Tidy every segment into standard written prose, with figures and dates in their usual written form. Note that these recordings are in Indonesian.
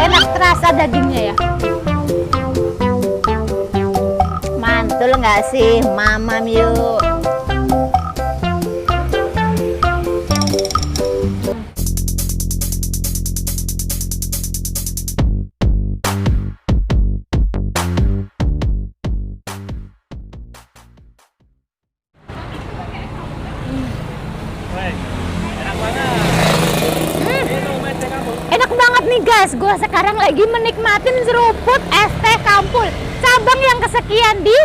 enak terasa dagingnya ya. Mantul nggak sih, mamam yuk. Enak banget nih guys, gue sekarang lagi menikmatin seruput es teh Kampul cabang yang kesekian di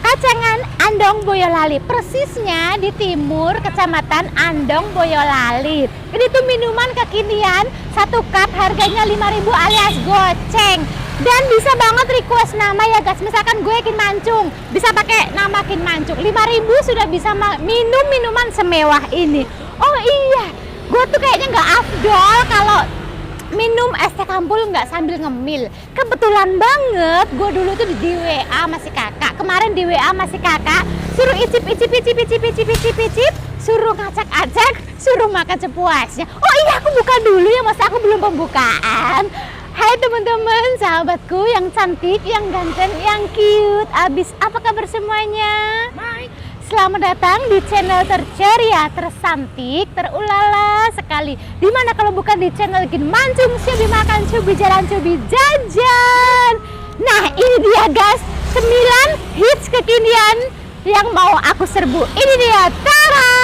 Kacengan, Andong, Boyolali. Persisnya di timur Kecamatan Andong, Boyolali. Ini tuh minuman kekinian, 1 cup harganya 5.000 alias goceng. Dan bisa banget request nama ya guys. Misalkan gue Kin Mancung, bisa pakai nama Kin Mancung. 5.000 sudah bisa minum minuman semewah ini. Oh iya, gue tuh kayaknya nggak afdol kalau minum es teh Kampul nggak sambil ngemil. Kebetulan banget gue dulu tuh di WA masih kakak. Kemarin di WA masih kakak suruh icip, suruh ngacak-acak, suruh makan sepuasnya. Oh iya, aku buka dulu ya, masa aku belum pembukaan. Hai teman-teman, sahabatku yang cantik, yang ganteng, yang cute. Abis apa kabar semuanya? Baik. Selamat datang di channel terceria, tersantik, terulala sekali. Dimana kalau bukan di channel Kin Mancung, Cubi makan, Cubi jalan, Cubi jajan. Nah ini dia guys, 9 hits kekinian yang mau aku serbu. Ini dia, tara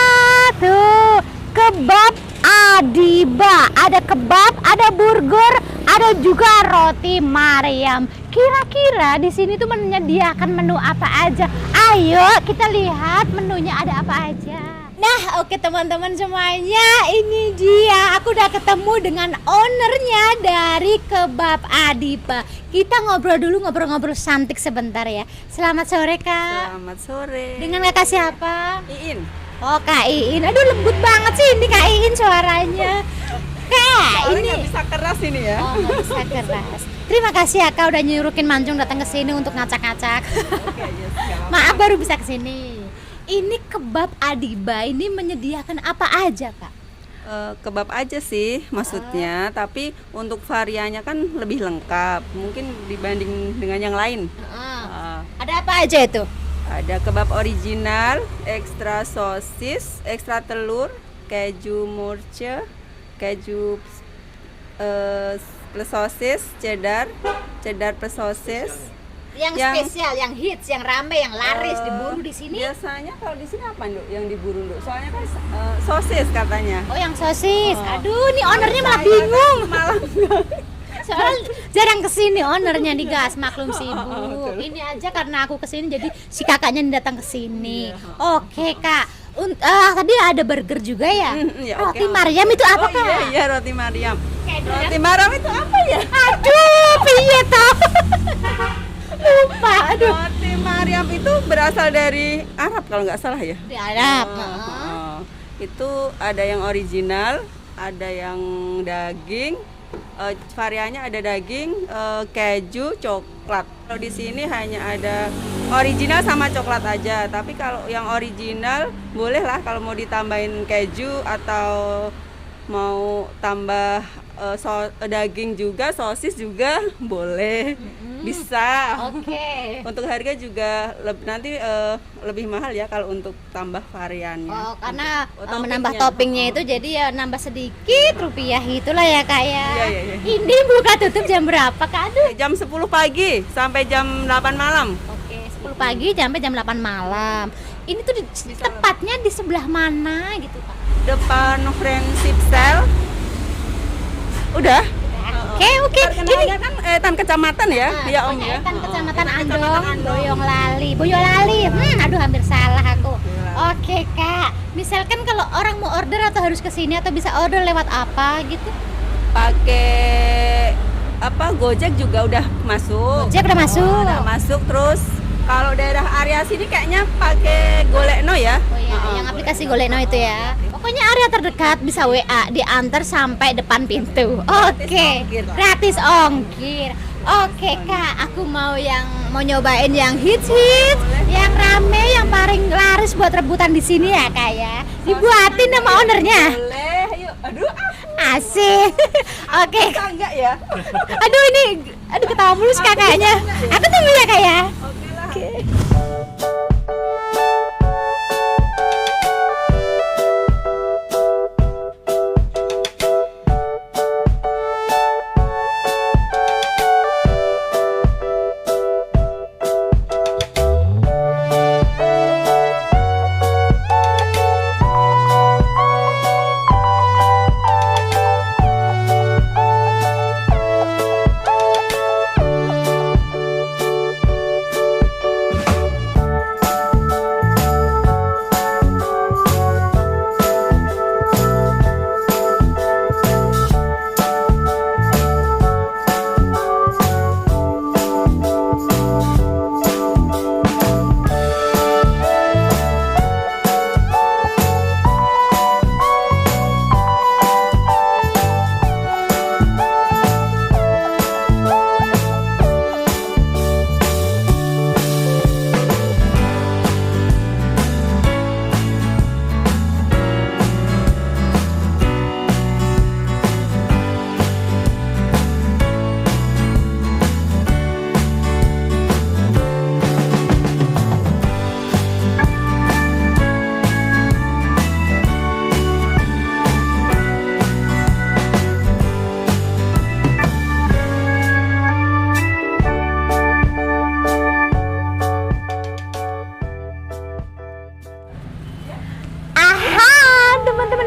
tuh, kebab Adiba. Ada kebab, ada burger, ada juga roti Mariam. Kira-kira di sini tuh menyediakan menu apa aja? Ayo kita lihat menunya ada apa aja. Nah, oke teman-teman semuanya, ini dia. Aku udah ketemu dengan ownernya dari Kebab Adiba. Kita ngobrol dulu, ngobrol-ngobrol santik sebentar ya. Selamat sore Kak. Selamat sore. Dengan kakak siapa? Iin. Oh Kak Iin, aduh lembut banget sih ini Kak Iin suaranya. Kak, Soalnya ini nggak bisa keras ini ya. oh nggak bisa keras. Terima kasih ya Kak udah nyuruh Kin Mancung datang ke sini untuk ngacak-ngacak. Oke, yes, Maaf baru bisa ke sini. Ini Kebab Adiba ini menyediakan apa aja Kak? Kebab aja sih maksudnya, tapi untuk variannya kan lebih lengkap mungkin dibanding dengan yang lain. Ada apa aja itu? Ada kebab original, ekstra sosis, ekstra telur, keju murce, keju plus sosis, cheddar plus sosis. Yang spesial, yang hits, yang rame, yang laris diburu di sini. Biasanya kalau di sini apa Nduk yang diburu Nduk? Soalnya kan sosis katanya. Oh yang sosis. Aduh, ini ownernya malah bingung. Soalnya jarang kesini ownernya nih guys, maklum sibuk. Ini aja karena aku kesini jadi si kakaknya datang kesini. Oke Kak. Tadi ada burger juga ya? Ya roti Mariam itu apa Kak? Iya roti Mariam. Roti Mariam itu apa ya? Aduh, piye toh? Lupa, aduh. Roti Mariam itu berasal dari Arab kalau nggak salah ya? Di Arab. Itu ada yang original, ada yang daging. Variannya ada daging, keju, coklat. Kalau di sini hanya ada original sama coklat aja. Tapi kalau yang original boleh lah kalau mau ditambahin keju atau mau tambah daging juga, sosis juga boleh. Bisa. Oke. Untuk harga juga nanti lebih mahal ya kalau untuk tambah variannya. Oh, karena untuk menambah toppingnya. toppingnya itu jadi ya nambah sedikit rupiah itulah ya Kak ya. Iya. Ini buka tutup jam berapa Kak? Aduh. Jam 10 pagi sampai jam 8 malam. Oke, 10 pagi sampai jam 8 malam. Ini tuh tepatnya di sebelah mana gitu Kak? Depan friendship cell. Udah. Oke. Terkenalnya kan Etan Kecamatan ya. Iya Om ya. Etan Kecamatan Andong, Boyolali. Aduh hampir salah aku. Oke Kak, misalkan kalau orang mau order atau harus ke sini atau bisa order lewat apa gitu? Pakai apa Gojek juga udah masuk. Gojek udah masuk. Udah masuk terus. Kalau daerah area sini kayaknya pakai Golekno ya. Oh iya, yang aplikasi Golekno itu ya. Pokoknya area terdekat bisa WA diantar sampai depan pintu. Oke. Gratis ongkir. Oke Kak, aku mau nyobain yang hits, yang rame, yang paling laris buat rebutan di sini ya Kak ya. Dibuatin sama ownernya. Boleh, yuk. Aduh, Asik. Oke. Bisa enggak ya? Aduh ketawa mulu sih kakaknya. Aku tunggu ya kak ya. Oke lah. Oke.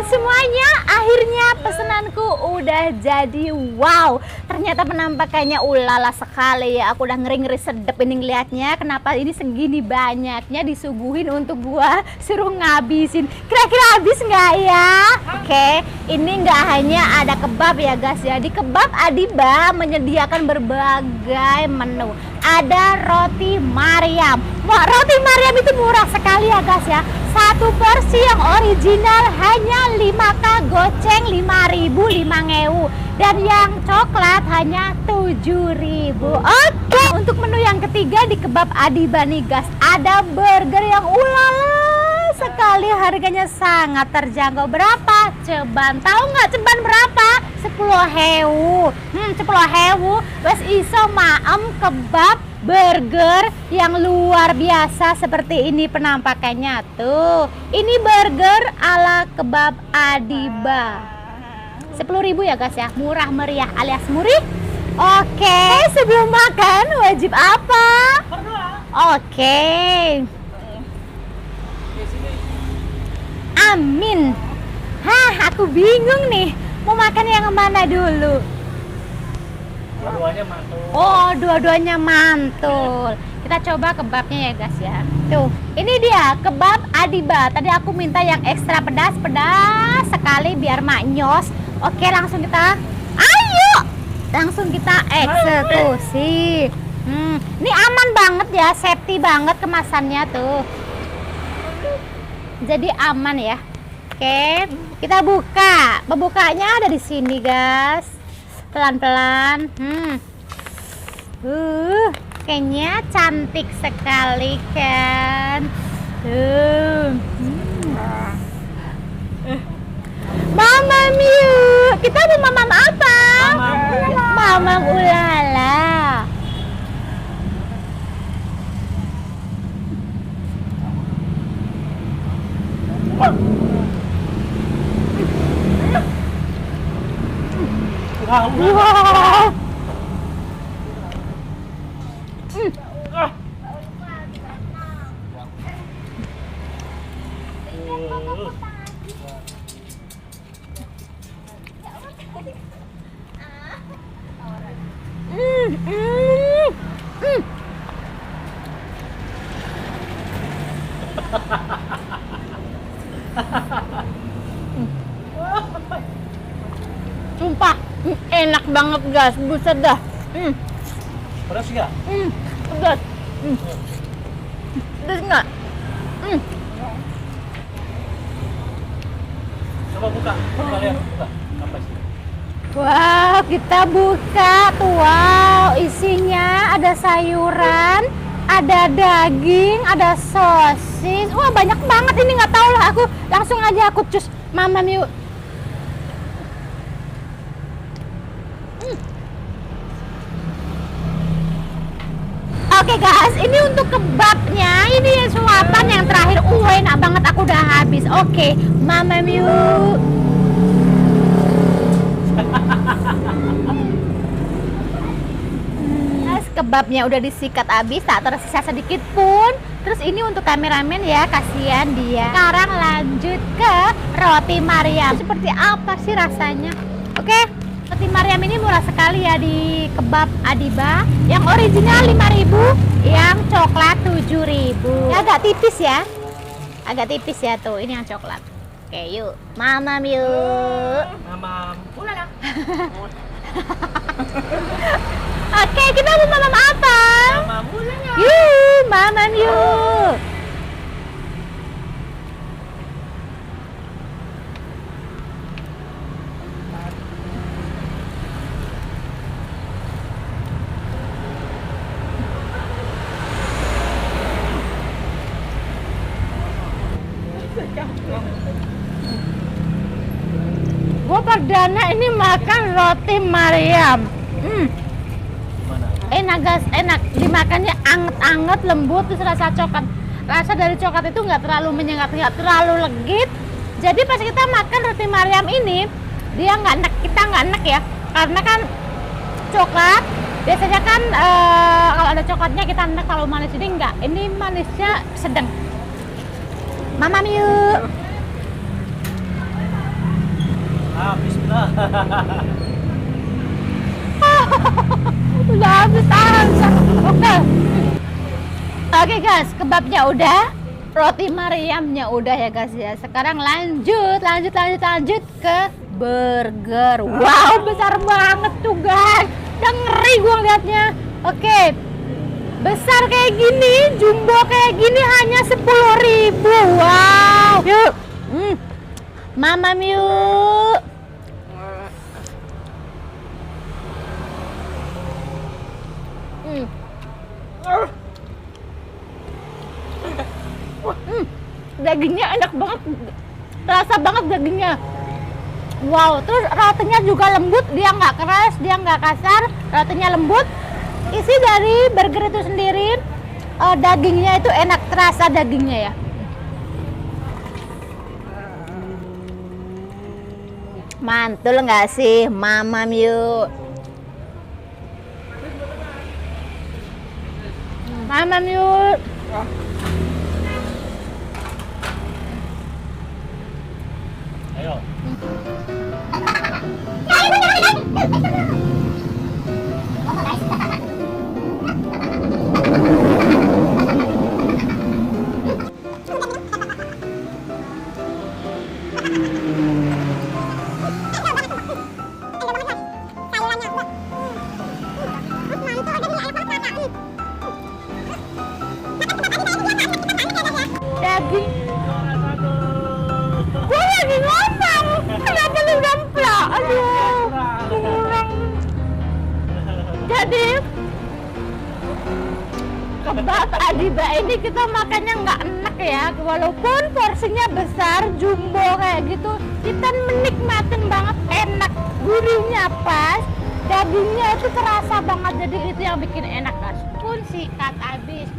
Semuanya, akhirnya pesenanku udah jadi. Wow, ternyata penampakannya ulala sekali ya. Aku udah ngeri-ngeri sedep ini ngeliatnya. Kenapa ini segini banyaknya disuguhin untuk gua suruh ngabisin. Kira-kira habis nggak ya? Oke, ini nggak hanya ada kebab ya guys ya. Di Kebab Adiba menyediakan berbagai menu. Ada roti Mariam. Wah, roti Mariam itu murah sekali ya guys ya. Satu porsi yang original hanya 5k goceng 5.000 dan yang coklat hanya 7.000. Oke, untuk menu yang ketiga di Kebab Adiba nih guys, ada burger yang ulala sekali, harganya sangat terjangkau. Berapa? Ceban. Tahu nggak ceban berapa? 10.000. 10.000 wes iso maem kebab burger yang luar biasa seperti ini penampakannya tuh. Ini burger ala Kebab Adiba. 10.000 ya guys ya, murah meriah alias murih. Oke, sebelum makan wajib apa? Oke. Amin. Hah, aku bingung nih. Mau makan yang mana dulu? Dua-duanya mantul. Oh, dua-duanya mantul. Kita coba kebabnya ya guys ya. Tuh, ini dia Kebab Adiba. Tadi aku minta yang ekstra pedas sekali biar maknyos. Oke, langsung kita langsung kita eksekusi. Ini aman banget ya, safety banget kemasannya tuh. Jadi aman ya. Oke, kita buka. Pembukanya ada di sini guys. Pelan-pelan. Kayaknya cantik sekali kan. Mamam yuk. Kita mau mamam apa? Mamam ulala. Wow. Sumpah enak banget guys, buset dah. Pedas ya? Pedas. Pedas nggak? Coba buka, lihat, buka. Apa sih? Wow, kita buka tuh. Wow, isinya ada sayuran, ada daging, ada sosis. Wah, banyak banget ini, nggak tahu lah aku. Langsung aja aku cus mamam yuk. guys, ini untuk kebabnya. Ini suapan yang terakhir. Enak banget, aku udah habis. Oke, Mama Miu. Guys, kebabnya udah disikat habis, tak tersisa sedikit pun. Terus ini untuk kameramen ya, kasihan dia. Sekarang lanjut ke roti Mariam. Seperti apa sih rasanya? Oke, roti Mariam ini murah sekali ya di kebab Adiba. Yang original 5.000, yang coklat 7.000. Ya, agak tipis ya. Agak tipis ya tuh, ini yang coklat. Oke, yuk. Mamam yuk. Mamam. Ulala. Oke, kita mau mamam apa? Mamam ulala. Yuk, mamam yuk. Gue perdana ini makan roti Mariam. Gimana? Enak guys, enak. Dimakannya anget-anget, lembut, terus rasa coklat. Rasa dari coklat itu nggak terlalu menyengat, nggak terlalu legit. Jadi pas kita makan roti Mariam ini, dia nggak enak, kita nggak enak ya. Karena kan coklat, biasanya kan kalau ada coklatnya kita enak terlalu manis. Ini enggak, ini manisnya sedang. Mamam yuk. Bismillah. Udah habis tahan. Oke guys, kebabnya udah, roti Mariamnya udah ya guys ya. Sekarang lanjut ke burger. Wow, besar banget tuh guys. Udah ngeri gua ngeliatnya. Oke, besar kayak gini, jumbo kayak gini hanya 10.000. Wow. Yuk, Mamam yuk. Dagingnya enak banget, terasa banget dagingnya. Wow, terus rotinya juga lembut, dia nggak keras, dia nggak kasar, rotinya lembut. Isi dari burger itu sendiri, dagingnya itu enak, terasa dagingnya ya. Mantul nggak sih, Mamam yuk. Mamam yuk. Ayo. Daging. Gue lagi ngomong, kenapa lu gamplak? Aduh, kurang. Jadi kebab Adiba ini kita makannya nggak enak ya, walaupun porsinya besar, jumbo kayak gitu, kita menikmatin banget, enak, gurihnya pas, dagingnya itu terasa banget, jadi itu yang bikin enak guys. Pun sikat habis.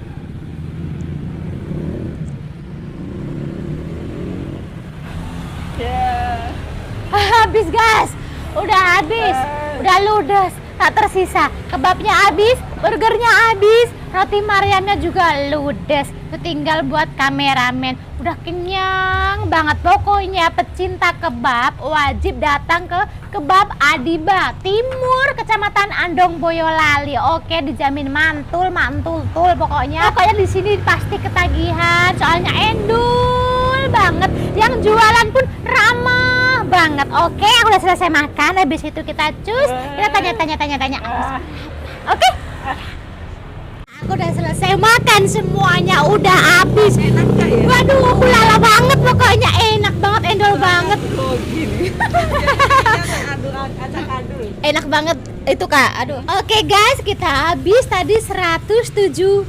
Habis guys, udah habis, udah ludes, tak tersisa. Kebabnya habis, burgernya habis, roti Mariamnya juga ludes. Itu tinggal buat kameramen. Udah kenyang banget. Pokoknya pecinta kebab wajib datang ke Kebab Adiba Timur, Kecamatan Andong Boyolali. Oke, dijamin mantul pokoknya. Pokoknya di sini pasti ketagihan, soalnya endul banget. Yang jualan pun ramah banget. Oke, aku udah selesai makan. Habis itu kita cus, kita tanya. Oke. Aku udah selesai makan semuanya, udah habis. Enak nggak ya? Waduh, ulala banget pokoknya, enak banget, endol banget. Oh gini. Acak-adul. Enak banget itu Kak. Aduh. Oke guys, kita habis tadi 117.000.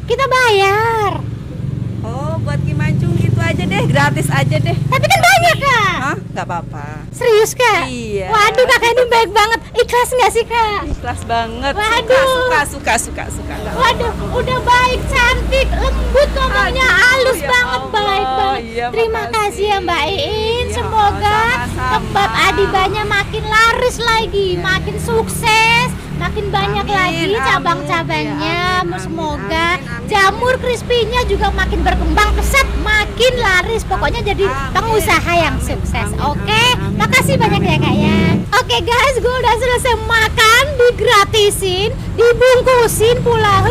Kita bayar. Oh, buat Kimancung gitu aja deh, gratis aja deh. Tapi kan banyak kak. Hah? Nggak apa-apa. Serius kak? Iya. Waduh kakak ini baik banget. Ikhlas nggak sih kak? Ikhlas banget. Waduh. Suka. Waduh, udah baik, cantik, lembut ngomongnya, halus ya banget, Allah, baik banget. iya, Terima makasih. kasih ya Mbak Iin. Iya, Semoga sama-sama. kebab Adibanya makin laris lagi, Iya. makin sukses, makin banyak Amin, lagi amin. cabang-cabangnya. Iya, amin, Semoga amin, amin. jamur crispy-nya juga makin berkembang pesat, makin laris. Pokoknya jadi Amin, pengusaha yang amin, sukses. amin, Oke, amin, makasih banyak ya Kak ya. Oke guys, gue udah selesai makan, digratisin, dibungkusin pula.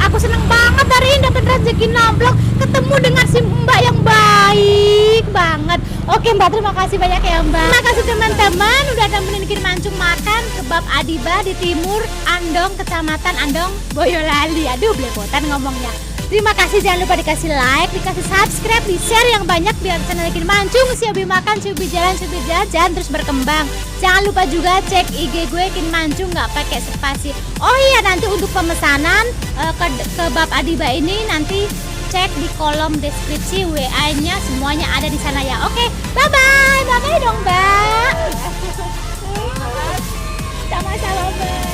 Aku seneng banget hari ini dapat rezeki nomplok, ketemu dengan si Mbak yang baik banget. Oke Mbak, terima kasih banyak ya Mbak. Terima kasih teman-teman udah nemenin Kin Mancung makan kebab Adiba di Timur Andong, Kecamatan Andong, Boyolali. Aduh, belepotan ngomongnya. Terima kasih, jangan lupa dikasih like, dikasih subscribe, di share yang banyak biar channel Kin Mancung, si Hobi Makan, si Hobi Jalan, si Hobi Jajan terus berkembang. Jangan lupa juga cek IG gue Kin Mancung nggak pakai spasi. Oh iya, nanti untuk pemesanan kebab Adiba ini nanti cek di kolom deskripsi, WA-nya semuanya ada di sana ya. Oke, bye bye dong Mbak. Sama-sama Mbak.